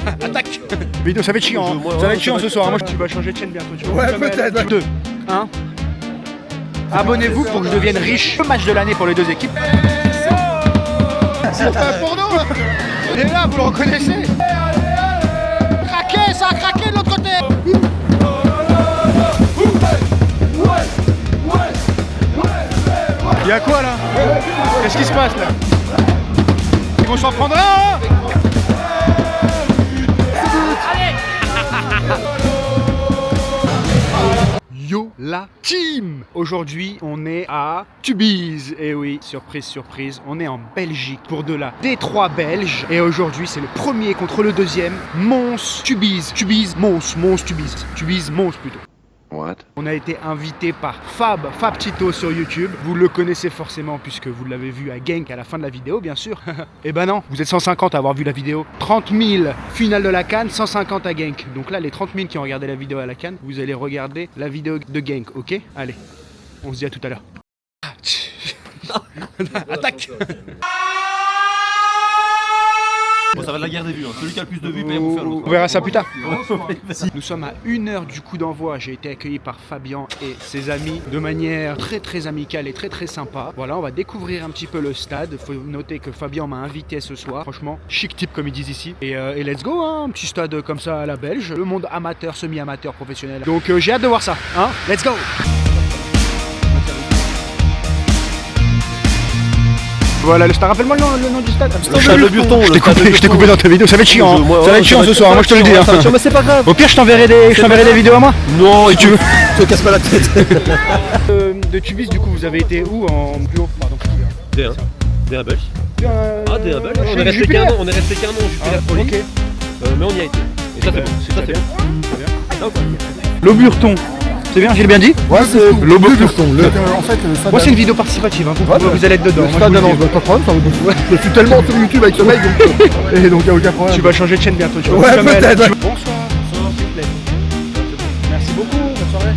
Attaque. Vidéo, ça va être chiant, hein. Ça va être chiant ce soir. Moi, tu vas changer de chaîne bientôt. Tu vois. Ouais, peut-être. 2, 1. Abonnez-vous pour que je devienne riche. Le match de l'année pour les deux équipes. C'est un porno. Il est là, vous le reconnaissez. Craqué, ça a craqué de l'autre côté. Il y a quoi là? Qu'est-ce qui se passe là? Ils vont s'en prendre un, hein? Yo la team! Aujourd'hui on est à Tubize. Et oui, surprise, surprise, on est en Belgique pour de la D3 belge. Et aujourd'hui c'est le premier contre le deuxième. Mons, Tubize, Tubize, Mons, Mons, Tubize. Tubize, Mons plutôt. What? On a été invité par Fab Tito sur YouTube. Vous le connaissez forcément puisque vous l'avez vu à Genk à la fin de la vidéo, bien sûr. Eh ben non, vous êtes 150 à avoir vu la vidéo. 30 000 finale de la CAN, 150 à Genk. Donc là, les 30 000 qui ont regardé la vidéo à la CAN, vous allez regarder la vidéo de Genk, ok? Allez, on se dit à tout à l'heure. Attaque. Bon, ça va de la guerre des vues, hein. Celui qui a le plus de vues paye à bouffer à l'autre. On verra ça plus tard. Nous sommes à 1 heure du coup d'envoi. J'ai été accueilli par Fabien et ses amis de manière très amicale et très sympa. Voilà, on va découvrir un petit peu le stade. Faut noter que Fabien m'a invité ce soir. Franchement, chic type comme ils disent ici. Et let's go, hein. Un petit stade comme ça à la belge. Le monde amateur, semi-amateur, professionnel. Donc j'ai hâte de voir ça, hein. Let's go. Voilà, je te rappelle moi le nom du stade. Le stade de Burton. Je t'ai coupé dans ta vidéo, ça va être chiant. Ça va être chiant ce soir, moi je te le dis. Mais c'est pas grave. Au pire, je t'enverrai des vidéos à moi. Non, si tu veux. Te casse pas la tête. De Tubize, du coup, vous avez été où en plus haut? Pardon. D1. D1 belge. Ah, D1 belge. On est resté qu'un an au Jupiler Poli. Ok. Mais on y a été. Et ça, c'est bon. Ça, c'est bien. L'Auburton. C'est bien, j'ai bien dit? Ouais, c'est l'Auburton. En fait, le stade. Moi, c'est une vidéo participative, hein. Vous allez être dedans. Le stade d'annonce, pas de problème. Je suis tellement sur YouTube avec ce mec, et donc il n'y a aucun problème. Tu vas changer de chaîne bientôt, tu vois. Ouais, peut-être. Bonsoir, s'il vous plaît. Merci beaucoup, bonne soirée.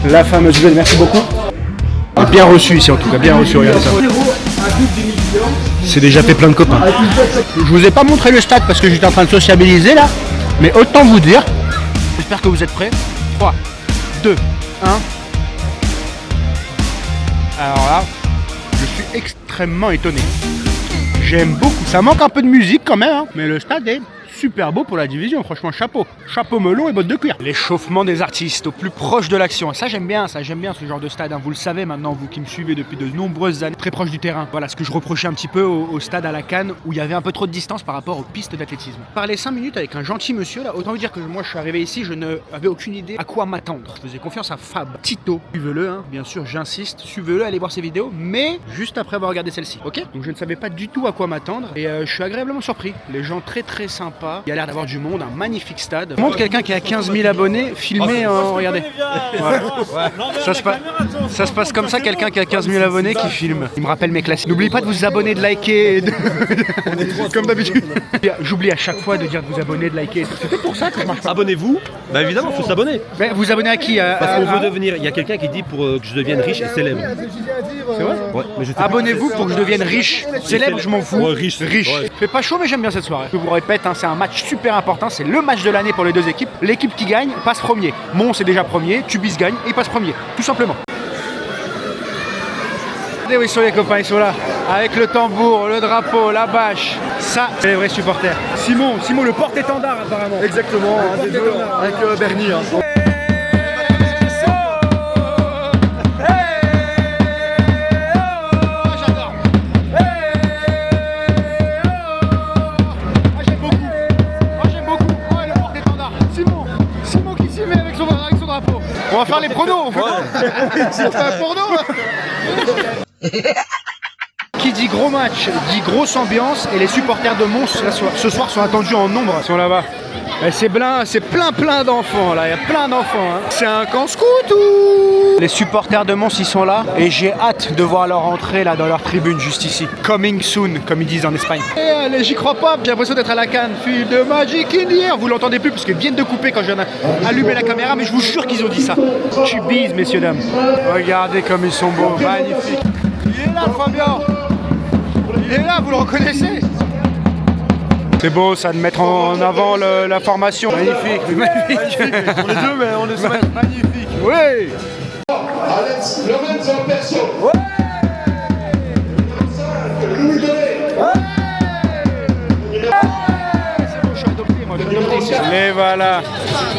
La fameuse belle, merci beaucoup. Bien reçu ici en tout cas, bien reçu, regardez ça. C'est déjà fait plein de copains. Je vous ai pas montré le stade parce que j'étais en train de sociabiliser là, mais autant vous dire, j'espère que vous êtes prêts. 3, 2, 1. Alors là, je suis extrêmement étonné. J'aime beaucoup. Ça manque un peu de musique quand même, hein, mais le stade est super beau pour la division, franchement chapeau. Chapeau melon et bottes de cuir. L'échauffement des artistes au plus proche de l'action. Ça j'aime bien ce genre de stade, hein. Vous le savez maintenant, vous qui me suivez depuis de nombreuses années, très proche du terrain. Voilà ce que je reprochais un petit peu au stade à la CAN où il y avait un peu trop de distance par rapport aux pistes d'athlétisme. Parler 5 minutes avec un gentil monsieur là, autant vous dire que moi je suis arrivé ici, je n'avais aucune idée à quoi m'attendre. Je faisais confiance à Fab Tito. Suivez-le, hein, bien sûr, j'insiste, suivez-le, allez voir ses vidéos, mais juste après avoir regardé celle-ci, ok? Donc je ne savais pas du tout à quoi m'attendre et je suis agréablement surpris. Les gens très sympas. Il y a l'air d'avoir du monde, un magnifique stade. Je montre quelqu'un qui a 15 000 abonnés filmé en... Regardez. Voilà. Ça se passe comme ça, quelqu'un qui a 15 000 abonnés qui filme. Il me rappelle mes classiques. N'oubliez pas de vous abonner, de liker. Comme d'habitude. J'oublie à chaque fois de dire de vous abonner, de liker. C'est peut-être pour ça que je marche pas. Abonnez-vous. Bah évidemment, il faut s'abonner. Mais vous abonnez à qui? Parce qu'on veut devenir. Il y a quelqu'un qui dit pour que je devienne riche et célèbre. C'est vrai? Ouais, mais je sais Abonnez-vous pour que je devienne riche. Célèbre, je m'en fous. Ouais, riche. Ouais. Fait pas chaud, mais j'aime bien cette soirée. Je vous répète, hein, c'est un match super important. C'est le match de l'année pour les deux équipes. L'équipe qui gagne passe premier. Mons est déjà premier, Tubize gagne et il passe premier. Tout simplement. Regardez où ils sont les copains, ils sont là. Avec le tambour, le drapeau, la bâche. Ça, c'est les vrais supporters. Simon, le porte-étendard apparemment. Exactement, un des deux, avec Bernie. Hein. On va faire les pronos, on fait un porno. Qui dit gros match, dit grosse ambiance et les supporters de Mons là, ce soir sont attendus en nombre. Ils sont là-bas. C'est plein d'enfants là, il y a plein d'enfants. Hein. C'est un camp scout ou... Les supporters de Mons ils sont là et j'ai hâte de voir leur entrée là dans leur tribune juste ici. Coming soon, comme ils disent en Espagne. Et allez, j'y crois pas, j'ai l'impression d'être à la CAN. Feel the magic in the air. Vous l'entendez plus parce qu'ils viennent de couper quand je viens d'allumer la caméra, mais je vous jure qu'ils ont dit ça. Tubize, messieurs dames. Regardez comme ils sont beaux, magnifiques. Il est là, Fabien. Il est là, vous le reconnaissez? C'est beau ça de mettre en avant la formation. Magnifique, magnifique. On est deux, mais on est Magnifique. Oui. Alex Lorenzo Perso. Louis Delay. Et voilà.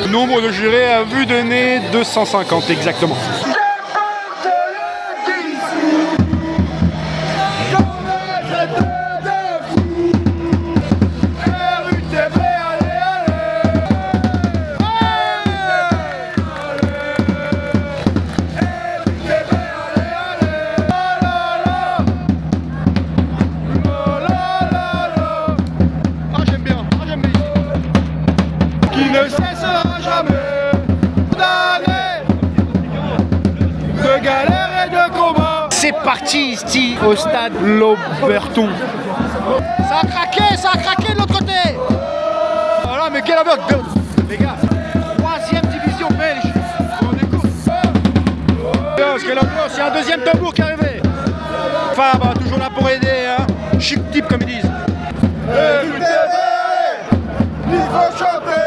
Nombre de jurés à vue de nez, 250 exactement. Ne cessera jamais d'années de galères et de combats. C'est parti ici au stade Lauberton. Ça a craqué de l'autre côté. Voilà, mais quelle ambiance, les gars. 3e division belge. On écoute. Quelle ambiance, il y a un deuxième tambour qui est arrivé. Fab, toujours là pour aider, hein. Chic type comme ils disent. Il faut chanter.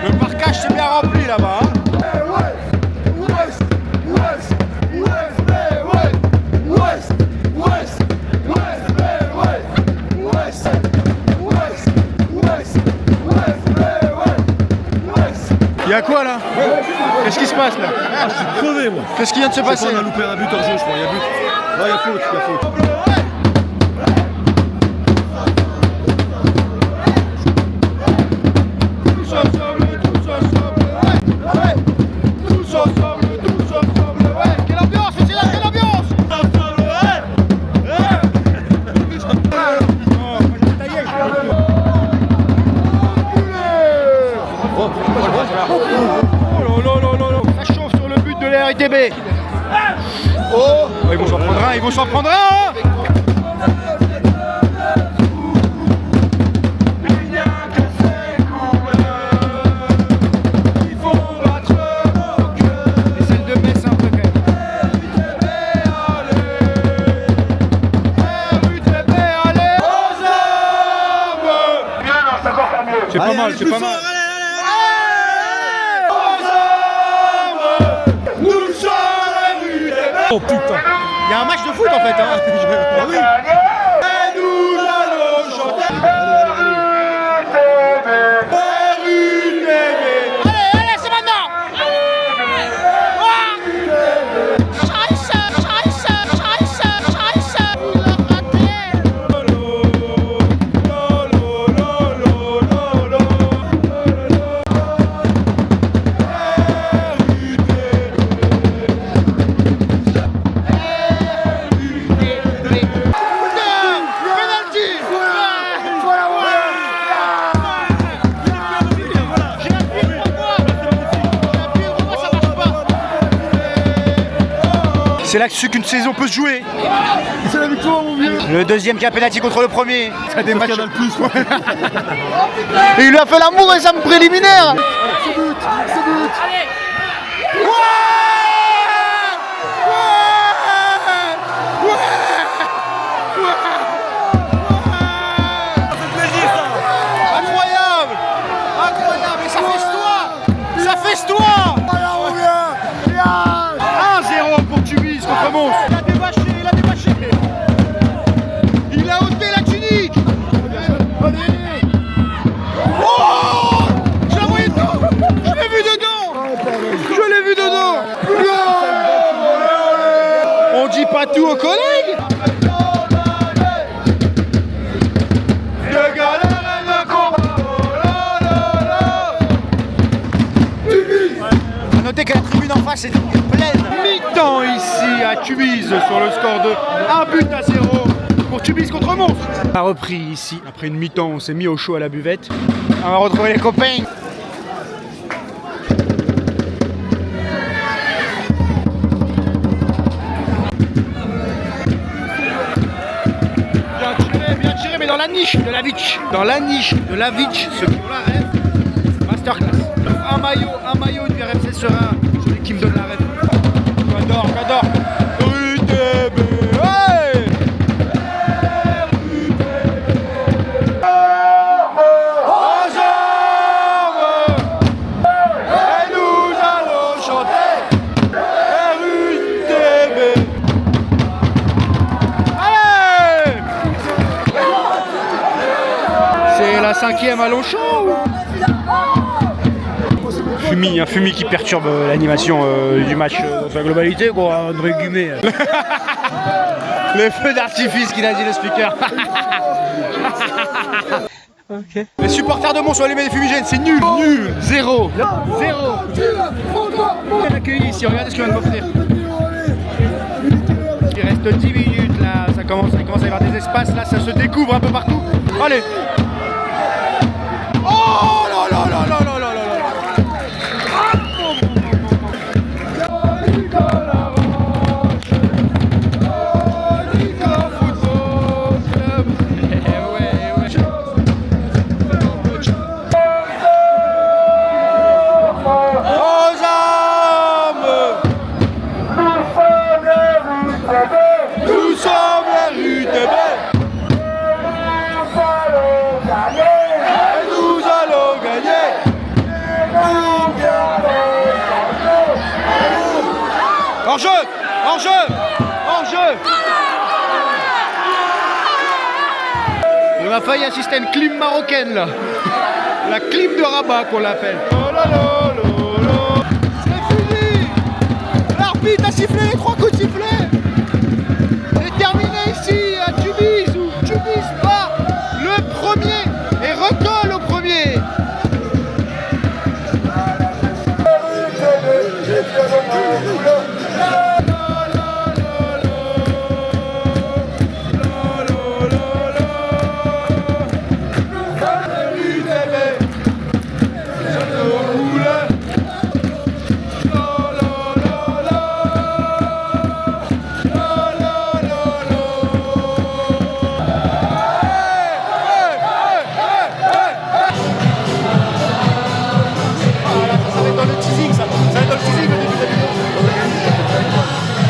Le parcage s'est bien rempli là-bas. Il y a quoi là? Qu'est-ce qui se passe là? Je suis crevé, moi. Qu'est-ce qui vient de se passer? On a loupé un but hors jeu, je crois. Il y a but. Non, il y a faute, il y a faute. Ça chauffe sur le but de la RITB. Oh, ils vont s'en prendre un, C'est pas mal, c'est pas mal. Oh putain, il y a un match de foot en fait, hein. Ah oui. Et nous allons chanter. Allez, c'est maintenant. C'est là qu'une saison peut se jouer. C'est la victoire, mon vieux. Le deuxième qui a penalty contre le premier. Ça des matchs. Et il lui a fait l'amour et ça me préliminaire. Ce but. Allez. Incroyable. Et ça fesse-toi. Voilà, mon vieux. 1-0 pour Tubis contre Mons. Il a dévaché. Tubize sur le score de 1-0 pour Tubize contre Mons. On a repris ici. Après une mi-temps, on s'est mis au chaud à la buvette. On va retrouver les copains. Bien tiré, mais dans la niche de la Vitch. Dans la niche de la Vitch, ceux qui ont la rêve, masterclass. Un maillot du RFC Serein, celui qui me donne la rêve. J'adore. UTB, ouais. Ensemble, et nous allons chanter RUTB. Allez, c'est la 5e à Longchamp. Fumi qui perturbe l'animation du match dans sa globalité, quoi, entre guillemets. Le feu d'artifice qu'il a dit le speaker. Okay. Les supporters de Mons sont allumés des fumigènes, c'est nul. Zéro. Bien accueilli ici, regardez ce qu'il vient de m'offrir. Il reste 10 minutes là, il commence à y avoir des espaces, là ça se découvre un peu partout. Allez. Oh là là là là là là. Hors-jeu. On a failli assister à une clim marocaine là. La clim de Rabat qu'on l'appelle. Oh là là là là. C'est fini. L'arbitre a sifflé les 3 coups de sifflet. C'est terminé ici à Tubize où Tubize bat le premier et recolle au premier.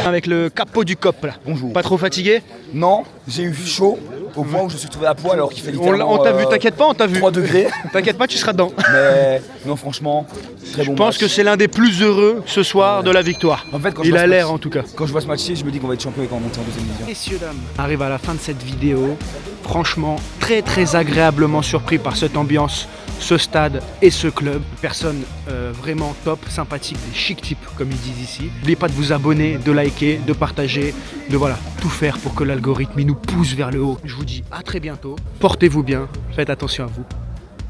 Avec le capot du COP là. Bonjour. Pas trop fatigué? Non, j'ai eu chaud au point où je suis trouvé à poil alors qu'il fait littéralement On t'a vu, t'inquiète pas, on t'a vu. 3 degrés. T'inquiète pas, tu seras dedans. Mais non, franchement, très bon Je pense match. que c'est l'un des plus heureux ce soir de la victoire. En fait, quand il je vois a ce l'air match- en tout cas. Quand je vois ce match-ci, je me dis qu'on va être champion et qu'on va monter en deuxième division. Messieurs, dames, on arrive à la fin de cette vidéo. Franchement, très agréablement surpris par cette ambiance, ce stade et ce club. Personnes vraiment top, sympathiques, des chic types comme ils disent ici. N'oubliez pas de vous abonner, de liker, de partager, de voilà, tout faire pour que l'algorithme il nous pousse vers le haut. Je vous dis à très bientôt. Portez-vous bien, faites attention à vous.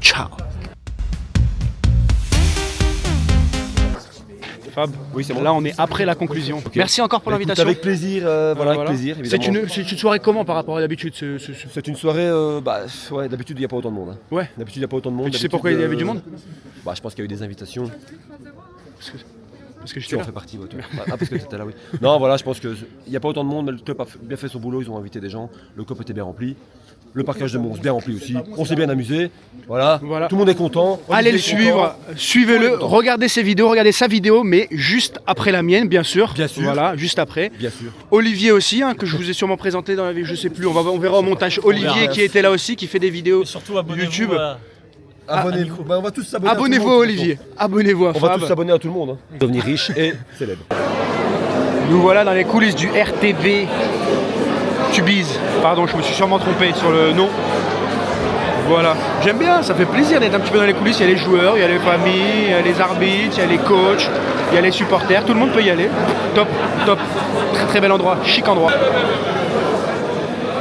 Ciao. Fab, Oui, c'est bon. là on est après la conclusion. Merci encore pour l'invitation. Avec plaisir, avec plaisir, évidemment. C'est une soirée comment par rapport à d'habitude C'est une soirée, ouais, d'habitude il n'y a pas autant de monde. Hein. Ouais. D'habitude il n'y a pas autant de monde. Mais tu sais D'habitude, pourquoi il y avait du monde? Bah, je pense qu'il y a eu des invitations. Parce que Tu j'étais en là. fais partie, ouais, toi. Ah, parce que tu étais là, oui. Non, voilà, je pense qu'il n'y a pas autant de monde, mais le club a bien fait son boulot, ils ont invité des gens, le COP était bien rempli. Le parcage de Mons bien rempli aussi. On s'est bien amusé. Voilà. Voilà. Tout le monde est content. Allez le Olivier est suivre, content. suivez-le, regardez ses vidéos, regardez sa vidéo, mais juste après la mienne, bien sûr. Bien sûr. Voilà, juste après. Bien sûr. Olivier aussi, hein, que je vous ai sûrement présenté dans la vie, je sais plus, on verra au montage. Olivier qui était là aussi, qui fait des vidéos YouTube. Abonnez-vous. Bah, on va tous s'abonner. Abonnez-vous à Olivier, abonnez-vous à On va Fab. tous s'abonner à tout le monde. Hein. Devenir riche et célèbre. Nous voilà dans les coulisses du RTB Tubize. Pardon, je me suis sûrement trompé sur le nom. Voilà, j'aime bien, ça fait plaisir d'être un petit peu dans les coulisses. Il y a les joueurs, il y a les familles, il y a les arbitres, il y a les coachs, il y a les supporters, tout le monde peut y aller. Top, top, très bel endroit, chic endroit.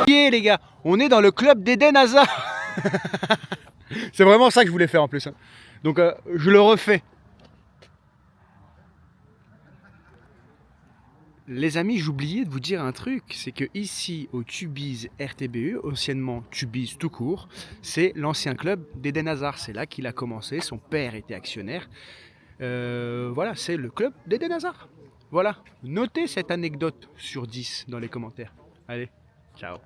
Yeah, les gars, on est dans le club d'Eden Hazard. C'est vraiment ça que je voulais faire en plus. Hein. Donc je le refais. Les amis, j'oubliais de vous dire un truc, c'est que ici au Tubize RTBE, anciennement Tubize tout court, c'est l'ancien club d'Eden Hazard. C'est là qu'il a commencé, son père était actionnaire. Voilà, c'est le club d'Eden Hazard. Voilà, notez cette anecdote sur 10 dans les commentaires. Allez, ciao.